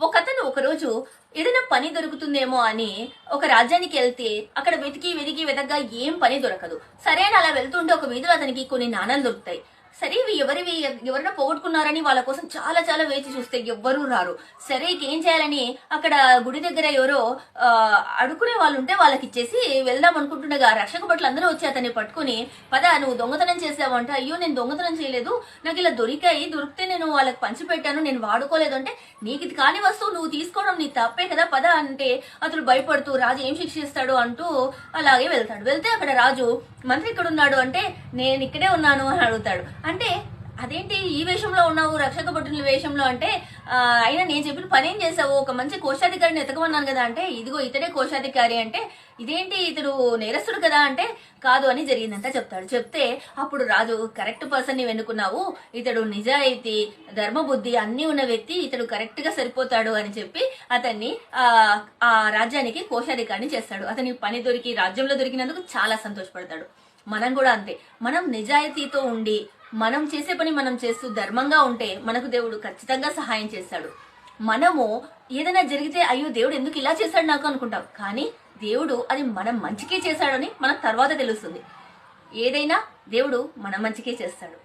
ఒకతను ఒకరోజు ఏదైనా పని దొరుకుతుందేమో అని ఒక రాజ్యానికి వెళ్తే అక్కడ వెతికి వెతికి వెతకగా ఏం పని దొరకదు. సరే అని అలా వెళ్తుంటే ఒక వీధిలో అతనికి కొన్ని నాణాలు దొరుకుతాయి. సరే ఇవి ఎవరైనా పోగొట్టుకున్నారని వాళ్ళ కోసం చాలా చాలా వేచి చూస్తే ఎవ్వరూ రారు. సరే ఏం చేయాలని అక్కడ గుడి దగ్గర ఎవరో అడుకునే వాళ్ళు ఉంటే వాళ్ళకి ఇచ్చేసి వెళ్దాం అనుకుంటుండగా రక్షక భటులు అందరూ వచ్చి అతన్ని పట్టుకుని, పద నువ్వు దొంగతనం చేసావు అంటే, అయ్యో నేను దొంగతనం చేయలేదు, నాకు ఇలా దొరికితే నేను వాళ్ళకి పంచిపెట్టాను, నేను వాడుకోలేదు అంటే, నీకు ఇది కాని వస్తువు నువ్వు తీసుకోవడం నీ తప్పే కదా పద అంటే అతడు భయపడుతూ రాజు ఏం శిక్షిస్తాడు అంటూ అలాగే వెళ్తాడు. వెళ్తే అక్కడ రాజు మంత్రి ఇక్కడ ఉన్నాడు అంటే, నేను ఇక్కడే ఉన్నాను అని అడుగుతాడు. అంటే అదేంటి ఈ వేషంలో ఉన్నావు రక్షక భటుల వేషంలో అంటే, అయినా నేను చెప్పిన పని ఏం చేసావు, ఒక మంచి కోశాధికారిని ఎతకమన్నాను కదా అంటే, ఇదిగో ఇతడే కోశాధికారి అంటే, ఇదేంటి ఇతడు నేరస్తుడు కదా అంటే, కాదు అని జరిగిందంతా చెప్తాడు. చెప్తే అప్పుడు రాజు కరెక్ట్ పర్సన్ ని వెనుకున్నావు, ఇతడు నిజాయితీ ధర్మబుద్ధి అన్ని ఉన్న వ్యక్తి, ఇతడు కరెక్ట్ గా సరిపోతాడు అని చెప్పి అతన్ని ఆ రాజ్యానికి కోశాధికారిని చేస్తాడు. అతని పని దొరికి రాజ్యంలో దొరికినందుకు చాలా సంతోషపడతాడు. మనం కూడా అంతే, మనం నిజాయితీతో ఉండి మనం చేసే పని మనం చేస్తూ ధర్మంగా ఉంటే మనకు దేవుడు ఖచ్చితంగా సహాయం చేస్తాడు. మనము ఏదైనా జరిగితే అయ్యో దేవుడు ఎందుకు ఇలా చేశాడు నాకు అనుకుంటాం, కానీ దేవుడు అది మనం మంచికే చేశాడని మనకు తర్వాత తెలుస్తుంది. ఏదైనా దేవుడు మన మంచికే చేస్తాడు.